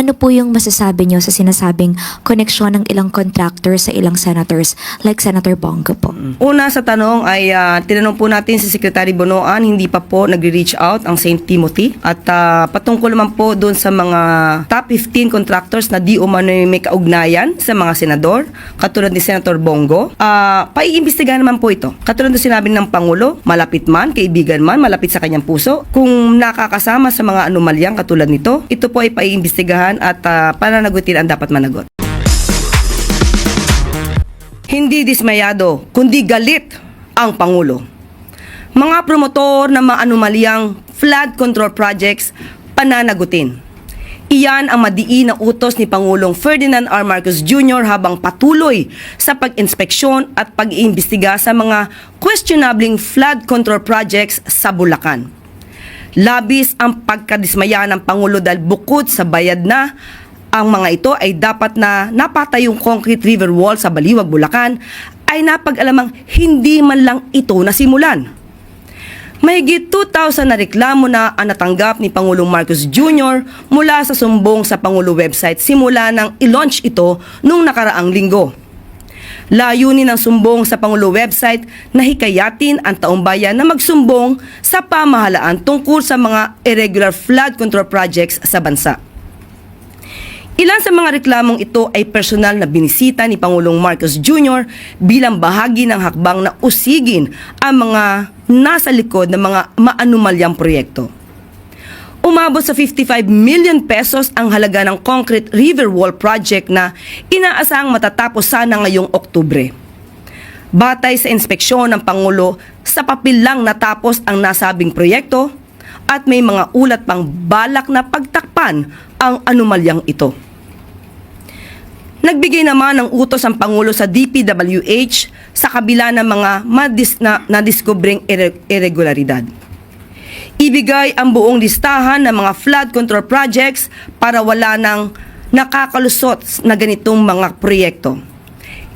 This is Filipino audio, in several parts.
Ano po yung masasabi nyo sa sinasabing koneksyon ng ilang contractors sa ilang senators like Senator Bongo po? Una sa tanong ay tinanong po natin si Secretary Bonoan, hindi pa po nagre-reach out ang St. Timothy. At patungkol naman po doon sa mga top 15 contractors na di umano may kaugnayan sa mga senador, katulad ni Senator Bongo, paiimbestigahan naman po ito. Katulad na sinabi ng Pangulo, malapit man, kaibigan man, malapit sa kanyang puso. Kung nakakasama sa mga anomalyang katulad nito, ito po ay paiimbestigahan at pananagutin ang dapat managot. Hindi dismayado, kundi galit ang Pangulo. Mga promotor ng mga anomalyang flood control projects, pananagutin. Iyan ang madiin na utos ni Pangulong Ferdinand R. Marcos Jr. habang patuloy sa pag-inspeksyon at pag-iimbestiga sa mga questionabling flood control projects sa Bulacan. Labis ang pagkadismaya ng Pangulo dahil bukod sa bayad na, ang mga ito ay dapat na napatayong concrete river wall sa Baliwag, Bulacan ay napag-alamang hindi man lang ito nasimulan. Mahigit 2,000 na reklamo na ang natanggap ni Pangulong Marcos Jr. mula sa sumbong sa Pangulo website simula nang i-launch ito noong nakaraang linggo. Layunin ng sumbong sa Pangulo website na hikayatin ang taong bayan na magsumbong sa pamahalaan tungkol sa mga irregular flood control projects sa bansa. Ilan sa mga reklamong ito ay personal na binisita ni Pangulong Marcos Jr. bilang bahagi ng hakbang na usigin ang mga nasa likod ng mga maanumalyang proyekto. Umabot sa 55 million pesos ang halaga ng concrete river wall project na inaasahang matatapos sana ngayong Oktubre. Batay sa inspeksyon ng Pangulo, sa papel lang natapos ang nasabing proyekto at may mga ulat pang balak na pagtakpan ang anomalyang ito. Nagbigay naman ng utos ang Pangulo sa DPWH sa kabila ng mga nadiskubring irregularidad. Ibigay ang buong listahan ng mga flood control projects para wala nang nakakalusot na ganitong mga proyekto.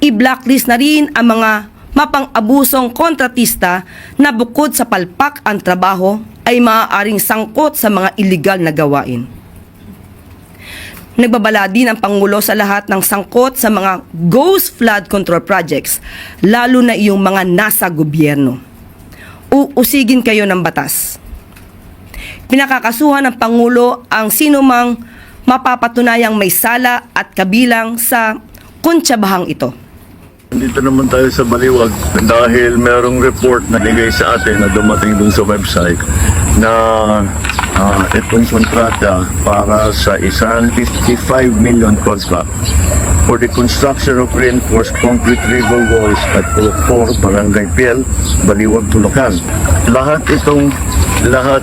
I-blacklist na rin ang mga mapang-abusong kontratista na bukod sa palpak ang trabaho ay maaaring sangkot sa mga iligal na gawain. Nagbabala din ang Pangulo sa lahat ng sangkot sa mga ghost flood control projects, lalo na iyong mga nasa gobyerno. Uusigin kayo ng batas. Pinakakasuhan ng Pangulo ang sinumang mapapatunayang may sala at kabilang sa kontsabahang ito. Dito naman tayo sa Baliwag dahil merong report na ligay sa atin na dumating dun sa website na itong kontrata para sa isang 55 million contract for the construction of reinforced concrete river walls at 4 Barangay Piel, Baliwag, Bulacan. Lahat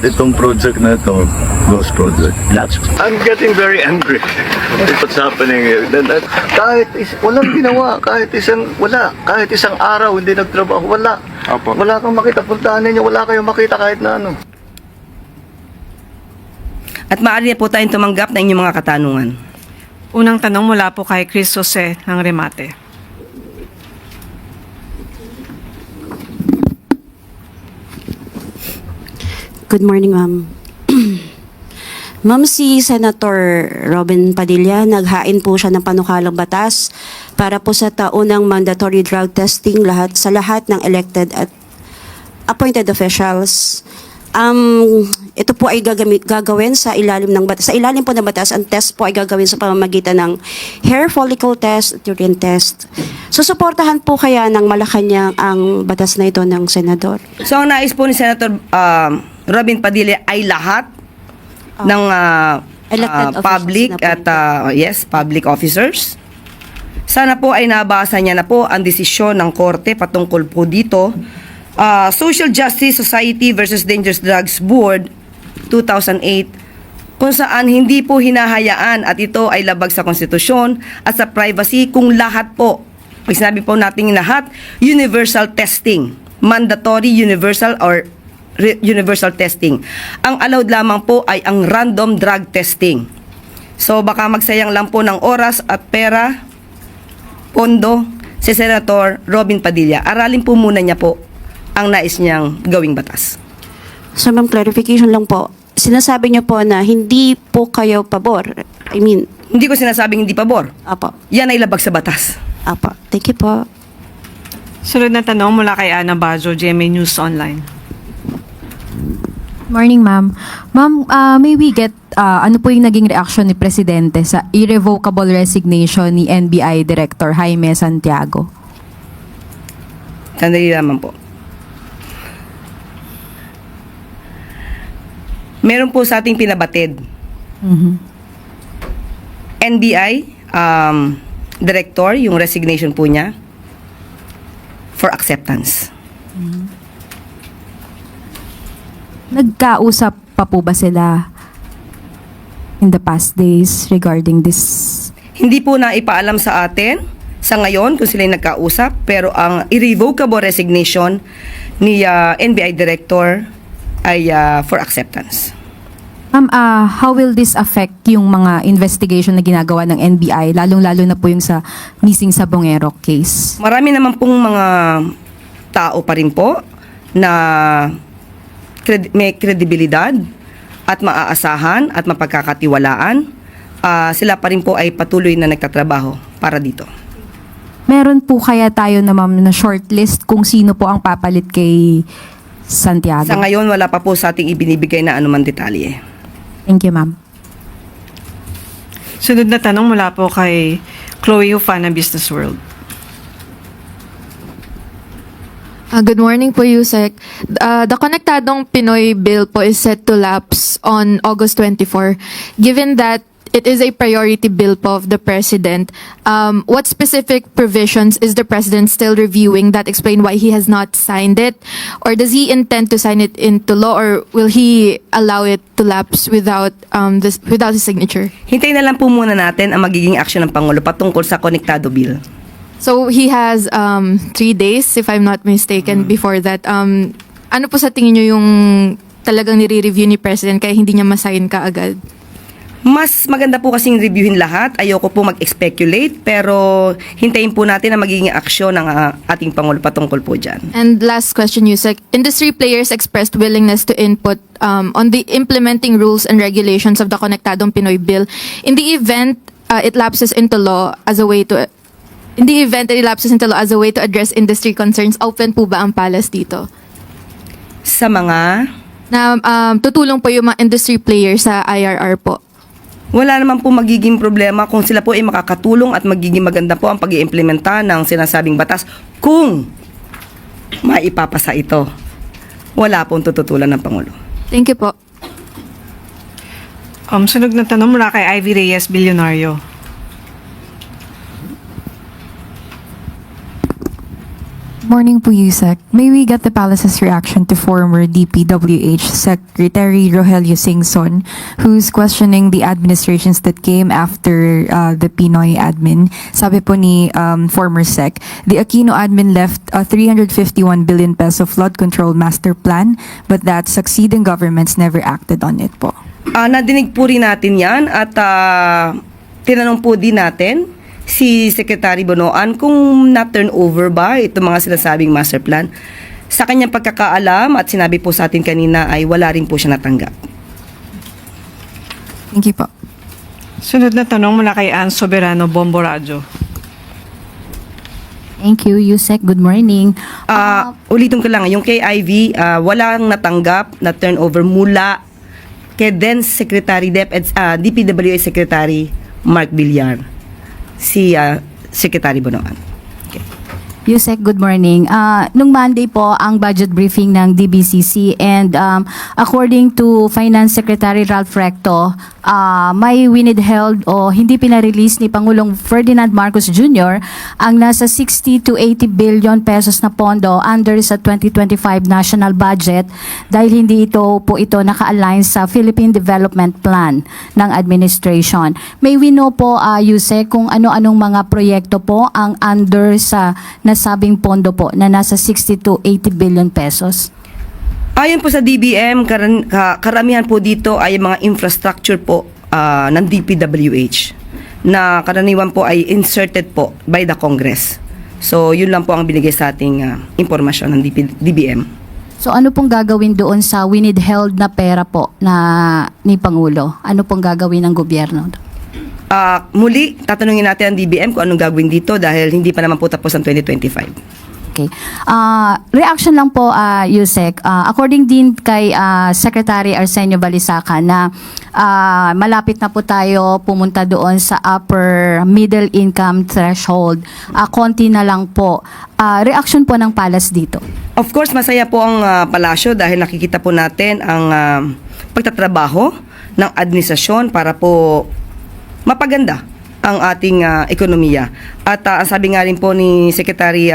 itong project na ito, ghost project. I'm getting very angry with what's happening here. Walang ginawa, kahit isang araw hindi nagtrabaho, wala. Opo. Wala kang makita, puntahan ninyo, wala kayong makita kahit na ano. At maaari na po tayong tumanggap ng inyong mga katanungan. Unang tanong mula po kay Chris Jose ng Remate. Good morning, ma'am. Ma'am, si Senator Robin Padilla, naghain po siya ng panukalang batas para po sa taunang mandatory drug testing sa lahat ng elected at appointed officials. Ito po ay gagawin sa ilalim ng batas. Sa ilalim po ng batas, ang test po ay gagawin sa pamamagitan ng hair follicle test at urine test. Susuportahan po kaya ng Malacanang ang batas na ito ng senador? So ang nais po ni Senator Robin Padilla ay lahat ng Elected public officials at public officers. Sana po ay nabasa niya na po ang desisyon ng korte patungkol po dito. Social Justice Society versus Dangerous Drugs Board 2008, kung saan hindi po hinahayaan at ito ay labag sa konstitusyon at sa privacy kung lahat po, pag sinabi po natin lahat, universal testing, mandatory universal or universal testing. Ang allowed lamang po ay ang random drug testing. So baka magsayang lang po ng oras at pera, pondo, si Senator Robin Padilla. Aralin po muna niya po ang nais niyang gawing batas. So, ma'am, clarification lang po. Sinasabi niyo po na hindi po kayo pabor I mean, Hindi ko sinasabing hindi pabor. apo. Yan ay labag sa batas. Apo. Thank you po. Sunod na tanong mula kay Ana Bajo, GMA News Online. Morning, ma'am. Ma'am, may we get ano po yung naging reaction ni Presidente sa irrevocable resignation ni NBI Director Jaime Santiago? Sandali lamang po. Meron po sa ating pinabatid. NBI Director, yung resignation po niya for acceptance. Nagkausap pa po ba sila in the past days regarding this? Hindi po na ipaalam sa atin sa ngayon kung sila yung nagkausap, pero ang irrevocable resignation ni NBI Director ay for acceptance. Ma'am, how will this affect yung mga investigation na ginagawa ng NBI, lalong-lalo na po yung sa missing sa Bongero case? Marami naman pong mga tao pa rin po na may kredibilidad at maaasahan at mapagkakatiwalaan. Sila pa rin po ay patuloy na nagtatrabaho para dito. Meron po kaya tayo na ma'am na shortlist kung sino po ang papalit kay Santiago? Sa ngayon, wala pa po sa ating ibinibigay na anuman detalye. Thank you, ma'am. Sunod na tanong mula po kay Chloe Hufana, Business World. Good morning po, Yusek. The Konektadong Pinoy bill po is set to lapse on August 24. Given that it is a priority bill po of the President, what specific provisions is the President still reviewing that explain why he has not signed it? Or does he intend to sign it into law, or will he allow it to lapse without his signature? Hintayin na lang po muna natin ang magiging aksyon ng Pangulo patungkol sa Konektado Bill. So he has 3 days, if I'm not mistaken, before that. Ano po sa tingin nyo yung talagang nire-review ni President kaya hindi niya masign ka agad? Mas maganda po kasing reviewin lahat. Ayoko po mag-speculate, pero hintayin po natin ang magiging aksyon ng ating Pangulo patungkol po dyan. And last question, Yusek. Industry players expressed willingness to input on the implementing rules and regulations of the Konektadong Pinoy Bill. In the event it lapses into law as a way to address industry concerns, open po ba ang palas dito? Sa mga... Na tutulong po yung mga industry players sa IRR po. Wala naman po magiging problema kung sila po ay makakatulong at magiging maganda po ang pag-iimplementa ng sinasabing batas kung maipapasa ito. Wala pong tututulan ng Pangulo. Thank you po. Sunod na tanong mula kay Ivy Reyes, Bilyonaryo. Morning po, Yusek. May we get the palace's reaction to former DPWH Secretary Rogelio Singson, who's questioning the administrations that came after the Pinoy admin. Sabi po ni former Sec, the Aquino admin left a 351 billion peso flood control master plan, but that succeeding governments never acted on it po. Nadinig po rin natin yan at tinanong po din natin si Secretary Bonoan kung na-turn over ba itong mga sinasabing master plan. Sa kanyang pagkakaalam at sinabi po sa atin kanina ay wala rin po siya natanggap. Thank you po. Sunod na tanong mula kay Ann Soberano, Bombo Radyo. Thank you, Yusek. Good morning. Ulitin ko lang, yung kay Ivy, walang natanggap na turnover mula kay then Secretary DPWH Secretary Mark Villar, si Secretary Bonoan. Yusek, good morning. Nung Monday po ang budget briefing ng DBCC and according to Finance Secretary Ralph Recto, may winidheld o hindi pinarelease ni Pangulong Ferdinand Marcos Jr. ang nasa 60 to 80 billion pesos na pondo under sa 2025 national budget dahil hindi ito naka-align sa Philippine Development Plan ng administration. May we know po, Yusek, kung ano-anong mga proyekto po ang under sa nasabing pondo po na nasa 60 to 80 billion pesos? Ayon po sa DBM, karamihan po dito ay mga infrastructure po ng DPWH na karaniwan po ay inserted po by the Congress. So, yun lang po ang binigay sa ating impormasyon ng DBM. So ano pong gagawin doon sa winidheld na pera po na ni Pangulo? Ano pong gagawin ng gobyerno? Muli, tatanungin natin ang DBM kung anong gagawin dito dahil hindi pa naman po tapos ang 2025. Okay. Reaction lang po, Yusek. According din kay Secretary Arsenio Balisacan na malapit na po tayo pumunta doon sa upper middle income threshold. Konti na lang po. Reaction po ng Palace dito. Of course, masaya po ang palasyo dahil nakikita po natin ang pagtatrabaho ng administrasyon para po mapaganda ang ating ekonomiya. At ang sabi nga rin po ni Secretary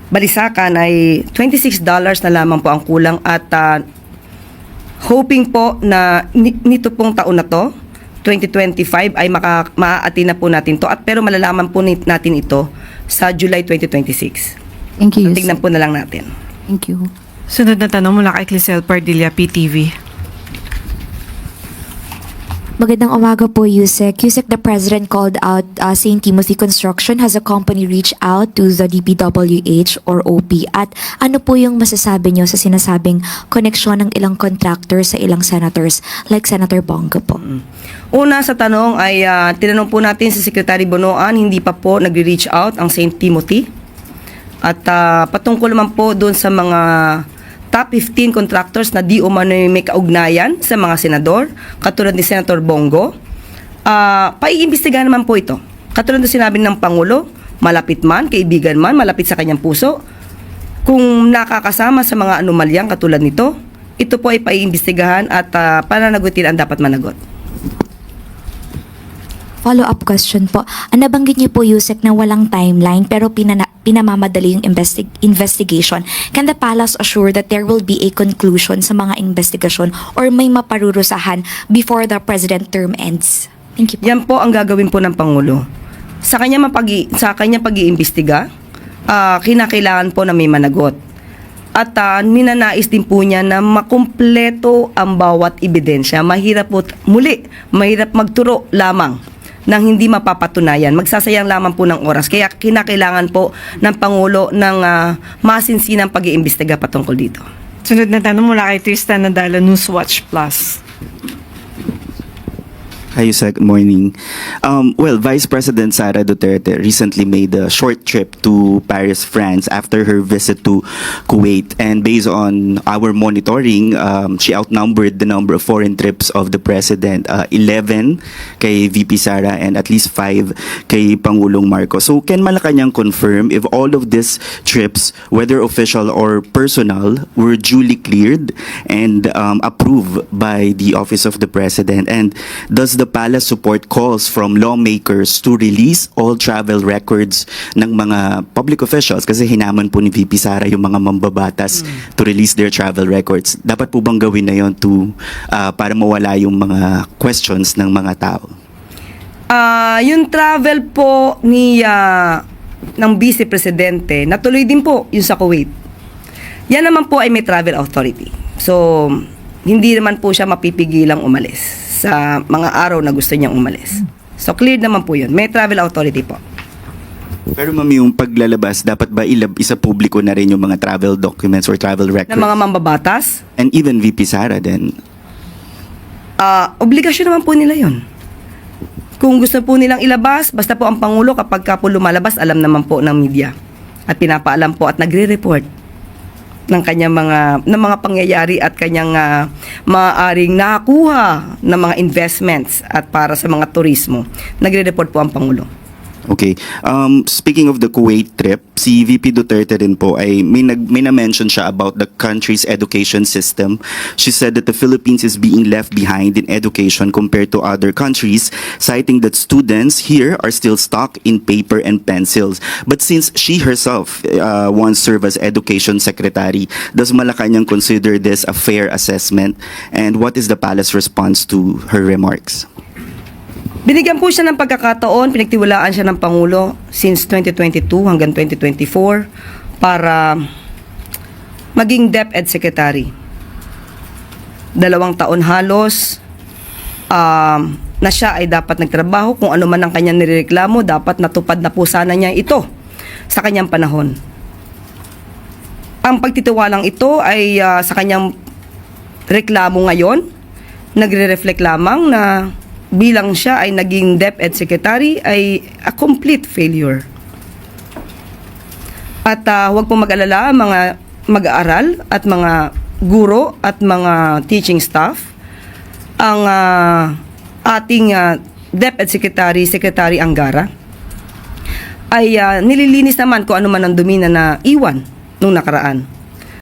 Balisacan ay $26 na lamang po ang kulang at hoping po na nito pong taon na to, 2025 ay maaati na po natin to at pero malalaman po natin ito sa July 2026. Thank you, Yusek. Tignan po na lang natin. Thank you. Sunod na tanong mula kay Clisel Pardilla, PTV. Magandang umaga po, Yusek. Yusek, the President called out St. Timothy Construction. Has a company reached out to the DPWH or OP? At ano po yung masasabi nyo sa sinasabing koneksyon ng ilang contractor sa ilang senators like Senator Bongo po? Una sa tanong ay tinanong po natin si Secretary Bonoan, hindi pa po nagre-reach out ang St. Timothy. At patungkol naman po doon sa mga top 15 contractors na di umano may kaugnayan sa mga senador, katulad ni Senator Bongo, paiimbestigahan naman po ito. Katulad na sinabi ng Pangulo, malapit man, kaibigan man, malapit sa kanyang puso, kung nakakasama sa mga anomalyang katulad nito, ito po ay paiimbestigahan at pananagutin ang dapat managot. Follow-up question po. Nabanggit niyo po, Yusek, na walang timeline pero pinamamadali yung investigation. Can the Palace assure that there will be a conclusion sa mga investigasyon or may maparurusahan before the President term ends? Thank you po. Yan po ang gagawin po ng Pangulo. Sa kanya pag-iimbestiga, kinakailangan po na may managot. At ninanais din po niya na makumpleto ang bawat ebidensya. Mahirap magturo lamang nang hindi mapapatunayan. Magsasayang lamang po ng oras. Kaya kinakailangan po ng Pangulo ng masinsinang pag-iimbestiga patungkol dito. Sunod na tanong mula kay Tristan Nadala, Newswatch Plus. Hi, Yusek. Good morning. Vice President Sara Duterte recently made a short trip to Paris, France after her visit to Kuwait. And based on our monitoring, she outnumbered the number of foreign trips of the President, 11 kay VP Sara and at least 5 kay Pangulong Marcos. So can Malacanang confirm if all of these trips, whether official or personal, were duly cleared and approved by the Office of the President? And does the Palace support calls from lawmakers to release all travel records ng mga public officials? Kasi hinaman po ni VP Sara yung mga mambabatas to release their travel records. Dapat po bang gawin na yon para mawala yung mga questions ng mga tao? Yung travel po ng Vice Presidente, natuloy din po yung sa Kuwait. Yan naman po ay may travel authority. So, hindi naman po siya mapipigilang umalis sa mga araw na gusto niyang umalis. So, cleared naman po yun. May travel authority po. Pero ma'am, yung paglalabas, dapat ba isa publiko na rin yung mga travel documents or travel records? Ng mga mambabatas, And even VP Sara then? obligasyon naman po nila yun. Kung gusto po nilang ilabas, basta po ang Pangulo kapag ka po lumalabas, alam naman po ng media. At pinapaalam po at nagre-report ng kanyang mga pangyayari at kanyang maaaring nakakuha ng mga investments at para sa mga turismo. Nagre-report po ang Pangulo. Okay. Speaking of the Kuwait trip, si VP Duterte din po ay may na-mention siya about the country's education system. She said that the Philippines is being left behind in education compared to other countries, citing that students here are still stuck in paper and pencils. But since she herself once served as education secretary, does Malacanang consider this a fair assessment? And what is the Palace response to her remarks? Binigyan po siya ng pagkakataon, pinagtiwalaan siya ng Pangulo since 2022 hanggang 2024 para maging DepEd Secretary. 2 taon halos na siya ay dapat nagtrabaho. Kung ano man ang kanyang nireklamo, dapat natupad na po sana niya ito sa kanyang panahon. Ang pagtitiwalang ito ay sa kanyang reklamo ngayon, nagre-reflect lamang na bilang siya ay naging DepEd Secretary ay a complete failure. At huwag pong mag-alala mga mag-aaral at mga guro at mga teaching staff, ang ating DepEd Secretary, Secretary Angara, ay nililinis naman kung ano man ang dumi na naiwan nung nakaraan.